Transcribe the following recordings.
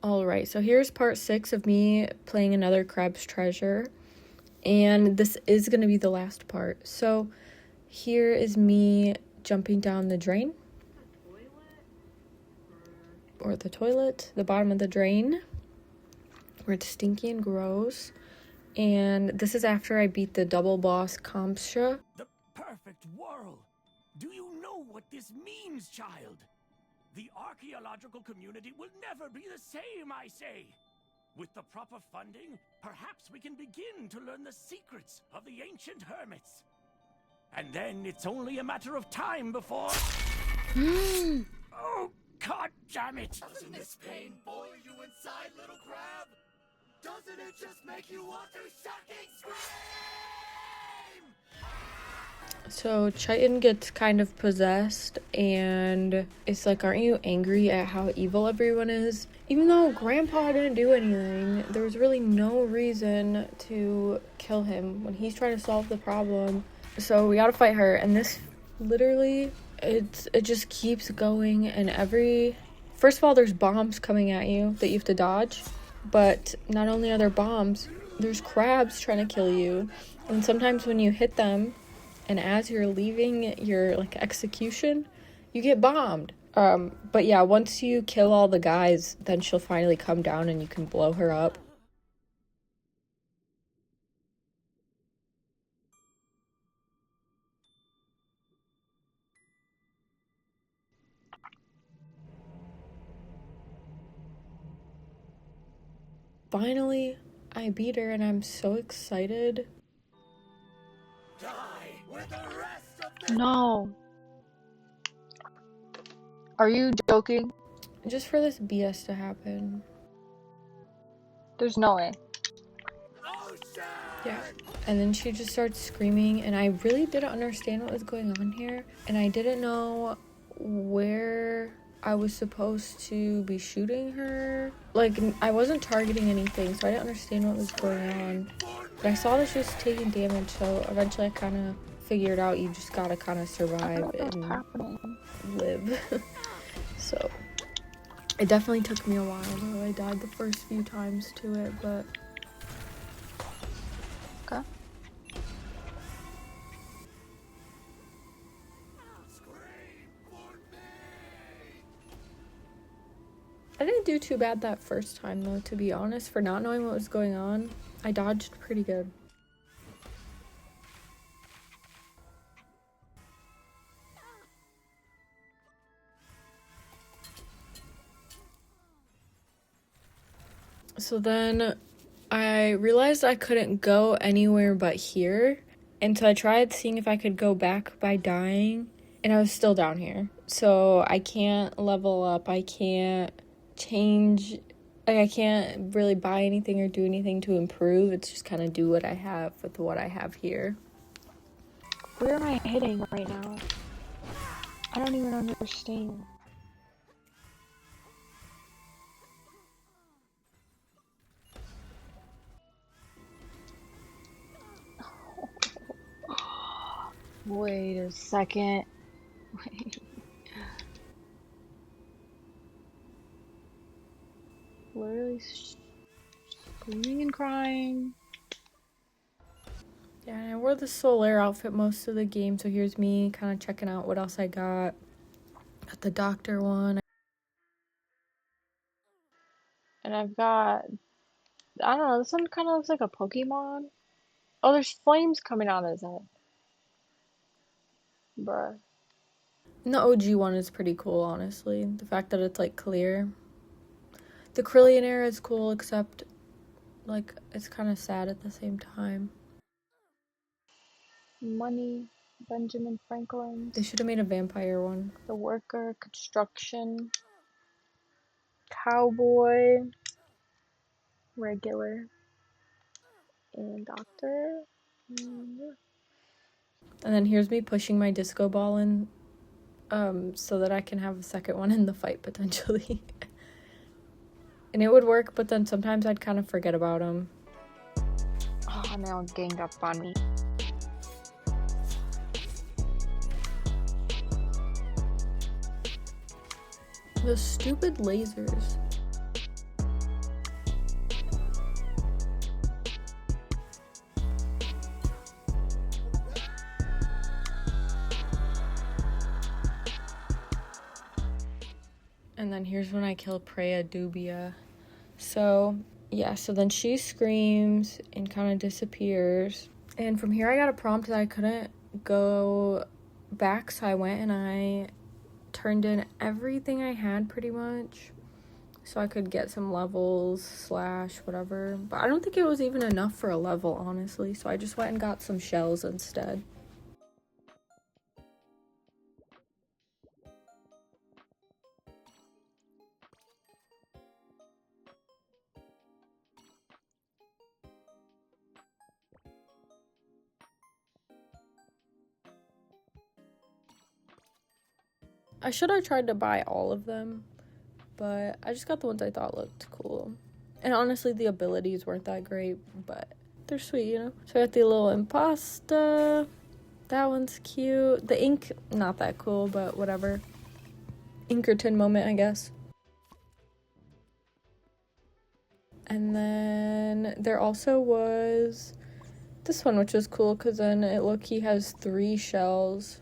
Alright, so here's part 6 of me playing another Crab's Treasure. And this is going to be the last part. So here is me jumping down the drain. Or the toilet. The bottom of the drain. Where it's stinky and gross. And this is after I beat the double boss Kamsha. The perfect world! Do you know what this means, child? The archaeological community will never be the same, I say. With the proper funding, perhaps we can begin to learn the secrets of the ancient hermits. And then it's only a matter of time before... Oh, god damn it! Doesn't this pain boil you inside, little crab? Doesn't it just make you want to shocking scream? So Chitin gets kind of possessed and it's like, aren't you angry at how evil everyone is? Even though Grandpa didn't do anything, there was really no reason to kill him when he's trying to solve the problem. So we gotta fight her, and this literally, it just keeps going, and first of all, there's bombs coming at you that you have to dodge, but not only are there bombs, there's crabs trying to kill you, and sometimes when you hit them, and as you're leaving your execution, you get bombed. But yeah, once you kill all the guys, then she'll finally come down and you can blow her up. Finally, I beat her and I'm so excited. Die with the rest of the... No. Are you joking? Just for this BS to happen. There's no way. Ocean! Yeah. And then she just starts screaming, and I really didn't understand what was going on here. And I didn't know where I was supposed to be shooting her. Like, I wasn't targeting anything, so I didn't understand what was going on. But I saw that she was taking damage, so eventually I kind of figured out you just gotta kind of survive and live. So, it definitely took me a while, though. I died the first few times to it, but... Okay. I didn't do too bad that first time, though, to be honest. For not knowing what was going on, I dodged pretty good. So then I realized I couldn't go anywhere but here. And so I tried seeing if I could go back by dying. And I was still down here. So I can't level up. I can't change. Like, I can't really buy anything or do anything to improve. It's just kind of do what I have with what I have here. Where am I hitting right now? I don't even understand. Wait a second. Wait. Literally screaming and crying. Yeah, and I wore the Solaire outfit most of the game, so here's me kind of checking out what else I got. Got the doctor one. And I've got, I don't know, this one kind of looks like a Pokemon. Oh, there's flames coming out of his head. Bruh. And the OG one is pretty cool, honestly. The fact that it's, like, clear. The Krillian era is cool, except, like, it's kind of sad at the same time. Money, Benjamin Franklin. They should have made a vampire one. The worker, construction, cowboy, regular, and doctor. And yeah. And then here's me pushing my disco ball in, so that I can have a second one in the fight, potentially. And it would work, but then sometimes I'd kind of forget about him. Oh, now ganged up on me. The stupid lasers. And then here's when I kill Preya Dubia. So, yeah, so then she screams and kind of disappears. And from here I got a prompt that I couldn't go back, so I went and I turned in everything I had pretty much, so I could get some levels / whatever. But I don't think it was even enough for a level, honestly, so I just went and got some shells instead. I should have tried to buy all of them, but I just got the ones I thought looked cool. And honestly, the abilities weren't that great, but they're sweet, you know? So I got the little impasta. That one's cute. The ink, not that cool, but whatever. Inkerton moment, I guess. And then there also was this one, which was cool, because then it look-y has 3 shells.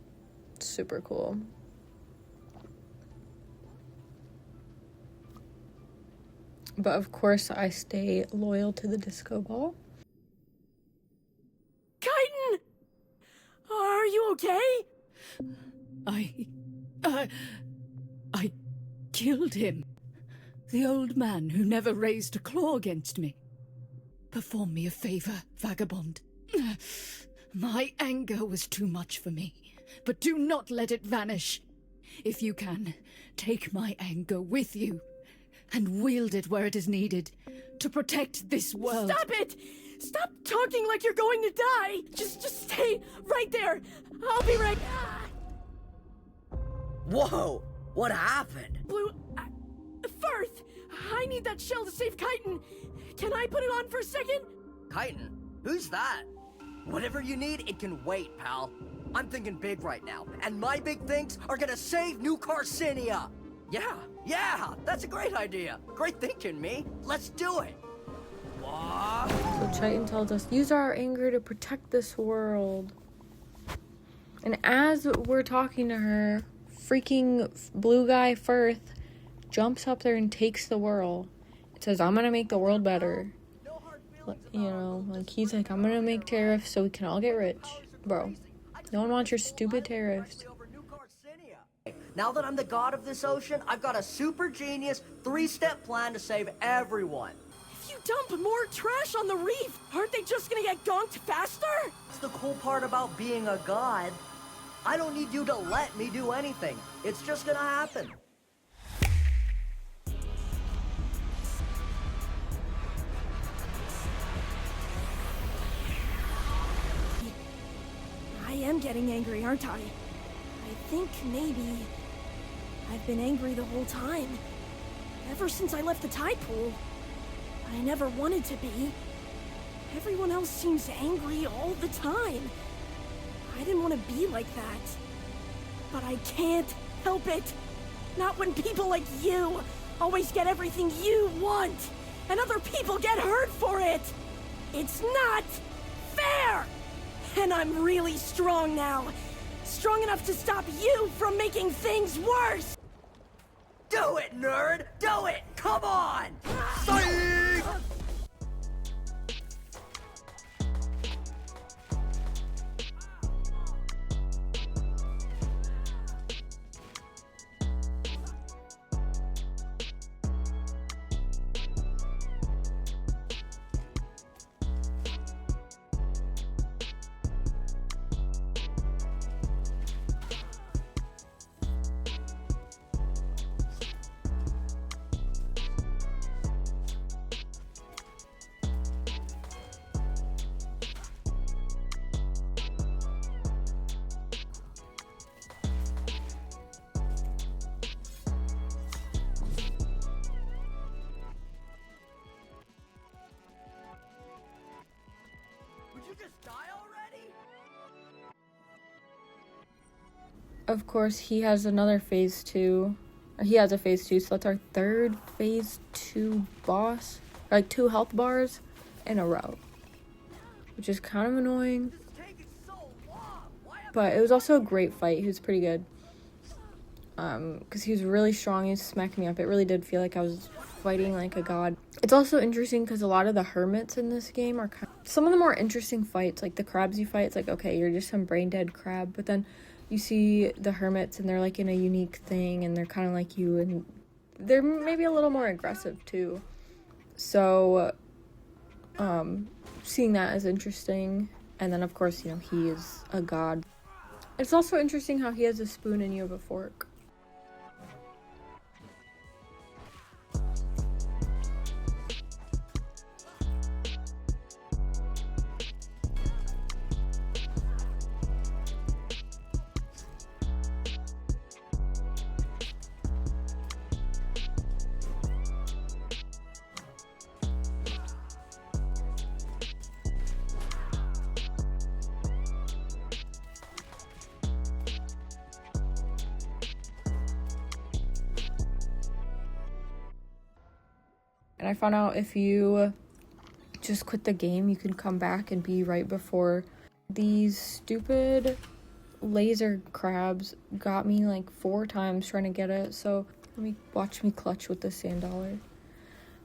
Super cool. But of course, I stay loyal to the disco ball. Chitin! Are you okay? I killed him. The old man who never raised a claw against me. Perform me a favor, vagabond. My anger was too much for me, but do not let it vanish. If you can, take my anger with you and wield it where it is needed to protect this world. Stop it! Stop talking like you're going to die! Just stay right there! I'll be right... Whoa! What happened? Blue... Firth! I need that shell to save Chitin! Can I put it on for a second? Chitin? Who's that? Whatever you need, it can wait, pal. I'm thinking big right now, and my big things are gonna save New Carcinia! Yeah, that's a great idea. Great thinking, me. Let's do it. What? So Chitin tells us, use our anger to protect this world. And as we're talking to her, freaking blue guy Firth jumps up there and takes the whirl. It says, I'm gonna make the world better. You know, like he's like, I'm gonna make tariffs so we can all get rich. Bro, no one wants your stupid tariffs. Now that I'm the god of this ocean, I've got a super genius 3-step plan to save everyone. If you dump more trash on the reef, aren't they just gonna get gonked faster? That's the cool part about being a god. I don't need you to let me do anything. It's just gonna happen. I am getting angry, aren't I? I think maybe I've been angry the whole time. Ever since I left the tide pool. I never wanted to be. Everyone else seems angry all the time. I didn't want to be like that. But I can't help it. Not when people like you always get everything you want, and other people get hurt for it. It's not fair! And I'm really strong now. Strong enough to stop you from making things worse! Do it, nerd! Do it! Come on! Psych! Would you just die already? Of course, he has another phase 2. Or he has a phase 2, so that's our 3rd phase 2 boss. Like 2 health bars in a row. Which is kind of annoying. This is taking so long. Why am But it was also a great fight. He was pretty good. because he was really strong. He was smacking me up. It really did feel like I was fighting like a god. It's also interesting because a lot of the hermits in this game are some of the more interesting fights, like the crabs you fight, it's like, okay, you're just some brain dead crab, but then you see the hermits and they're like in a unique thing and they're kind of like you, and they're maybe a little more aggressive too. So seeing that is interesting. And then of course, you know, he is a god. It's also interesting how he has a spoon and you have a fork. And I found out if you just quit the game, you can come back and be right before these stupid laser crabs got me like 4 times trying to get it. So watch me clutch with the sand dollar.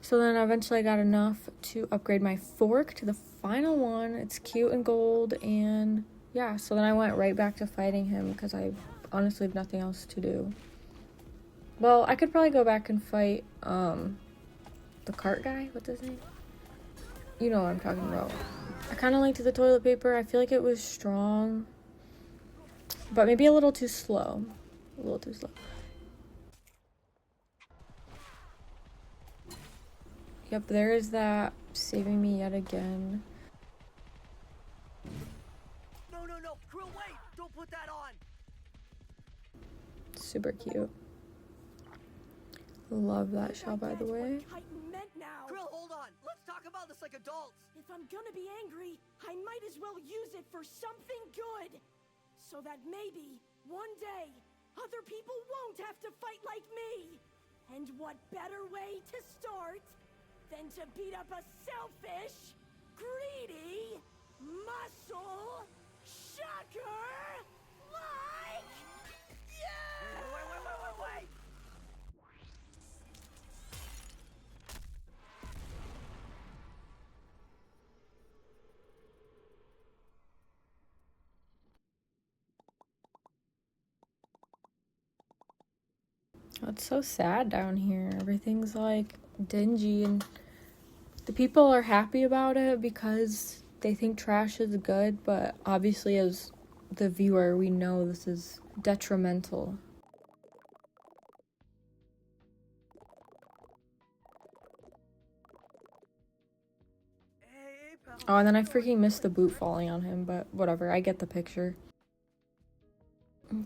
So then eventually I got enough to upgrade my fork to the final one. It's cute and gold, and yeah, so then I went right back to fighting him because I honestly have nothing else to do. Well, I could probably go back and fight the cart guy. What's his name? You know what I'm talking about. I kind of liked the toilet paper. I feel like it was strong, but maybe a little too slow. A little too slow. Yep, there is that saving me yet again. No, Krill, wait! Don't put that on! Super cute. Love that shell, by the way. Krill, hold on! Let's talk about this like adults! If I'm gonna be angry, I might as well use it for something good. So that maybe, one day, other people won't have to fight like me. And what better way to start than to beat up a selfish, greedy, muscle shocker like... Yeah! Wait! Oh, it's so sad down here. Everything's like dingy, and the people are happy about it because they think trash is good, but obviously as the viewer, we know this is detrimental. Hey, pal. Oh, and then I freaking missed the boot falling on him, but whatever, I get the picture.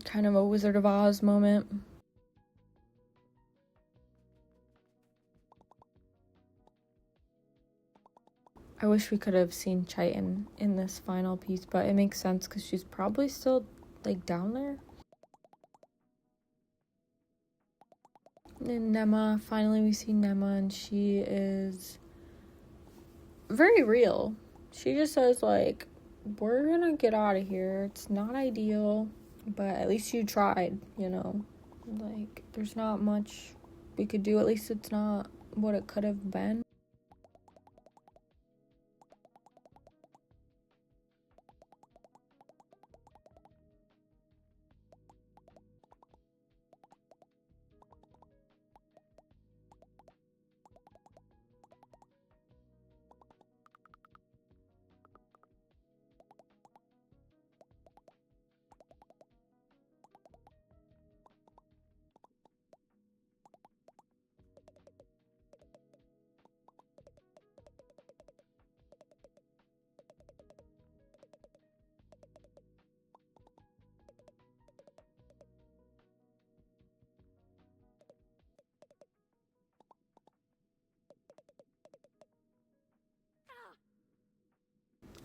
Kind of a Wizard of Oz moment. I wish we could have seen Chitin in this final piece, but it makes sense because she's probably still, like, down there. And Nema, finally we see Nema, and she is very real. She just says, like, we're gonna get out of here. It's not ideal, but at least you tried, you know? Like, there's not much we could do. At least it's not what it could have been.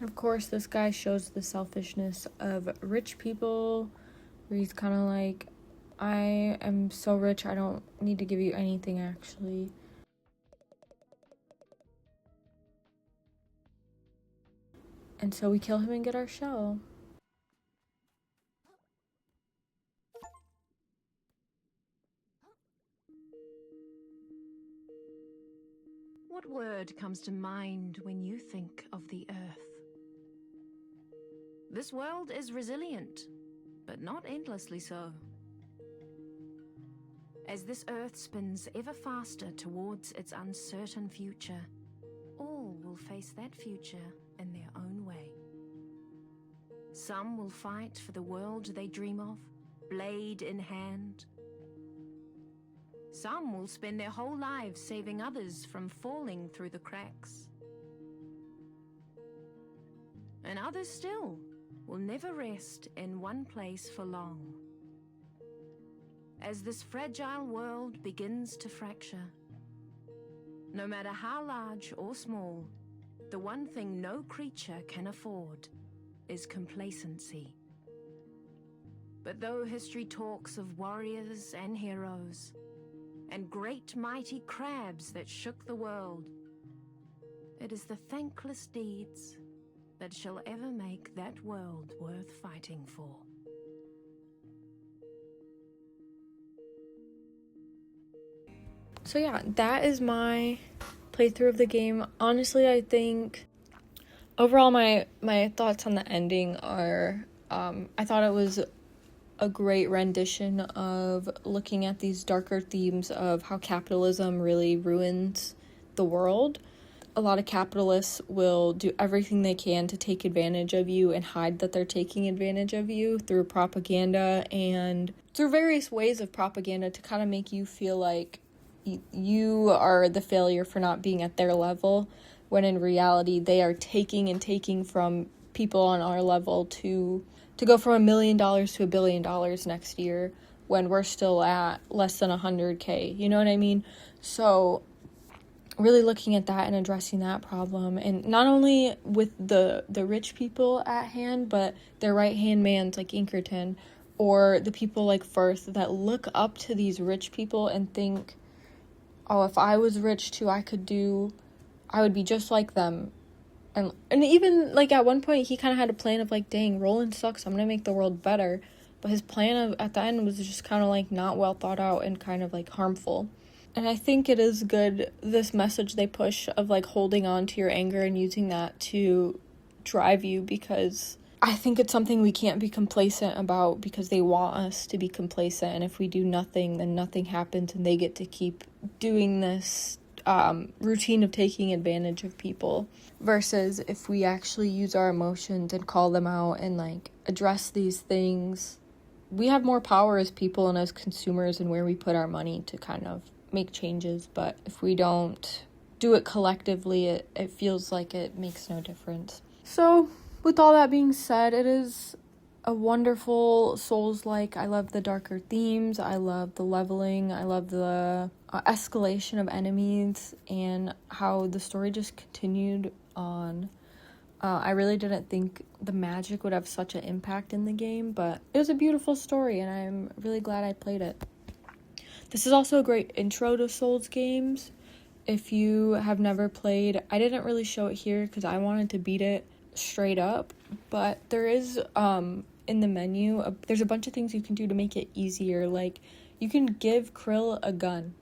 Of course, this guy shows the selfishness of rich people, where he's kind of like, I am so rich, I don't need to give you anything, actually. And so we kill him and get our shell. What word comes to mind when you think of the Earth? This world is resilient, but not endlessly so. As this Earth spins ever faster towards its uncertain future, all will face that future in their own way. Some will fight for the world they dream of, blade in hand. Some will spend their whole lives saving others from falling through the cracks. And others still will never rest in one place for long. As this fragile world begins to fracture, no matter how large or small, the one thing no creature can afford is complacency. But though history talks of warriors and heroes, and great mighty crabs that shook the world, it is the thankless deeds that shall ever make that world worth fighting for. So yeah, that is my playthrough of the game. Honestly, I think overall my thoughts on the ending are, I thought it was a great rendition of looking at these darker themes of how capitalism really ruins the world. A lot of capitalists will do everything they can to take advantage of you and hide that they're taking advantage of you through propaganda and through various ways of propaganda to kind of make you feel like you are the failure for not being at their level, when in reality they are taking and taking from people on our level to go from $1 million to $1 billion next year when we're still at less than 100K, you know what I mean? So really looking at that and addressing that problem, and not only with the rich people at hand, but their right-hand mans like Inkerton, or the people like Firth that look up to these rich people and think, oh, if I was rich too, I would be just like them. And even, like, at one point, he kind of had a plan of, like, dang, Roland sucks, I'm gonna make the world better. But his plan at the end was just kind of, like, not well thought out and kind of, like, harmful. And I think it is good, this message they push of, like, holding on to your anger and using that to drive you, because I think it's something we can't be complacent about, because they want us to be complacent. And if we do nothing, then nothing happens, and they get to keep doing this routine of taking advantage of people, versus if we actually use our emotions and call them out and like address these things, we have more power as people and as consumers and where we put our money to kind of make changes. But if we don't do it collectively, it feels like it makes no difference. So with all that being said, it is a wonderful Souls-like. I love the darker themes, I love the leveling, I love the escalation of enemies, and how the story just continued on. I really didn't think the magic would have such an impact in the game, but it was a beautiful story, and I'm really glad I played it. This is also a great intro to Souls games. If you have never played, I didn't really show it here because I wanted to beat it straight up, but there is in the menu there's a bunch of things you can do to make it easier. Like, you can give Krill a gun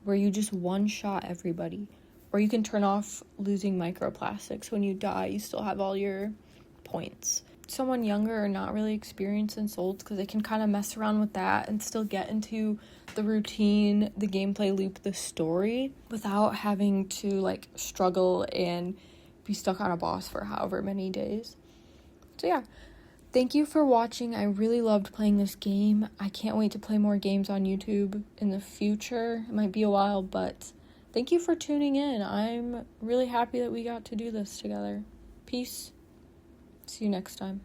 where you just one-shot everybody, or you can turn off losing microplastics. When you die, you still have all your points. Someone younger or not really experienced in Souls, because they can kind of mess around with that and still get into the routine, the gameplay loop, the story, without having to like struggle and be stuck on a boss for however many days. So yeah, thank you for watching. I really loved playing this game. I can't wait to play more games on YouTube in the future. It might be a while, but thank you for tuning in. I'm really happy that we got to do this together. Peace. See you next time.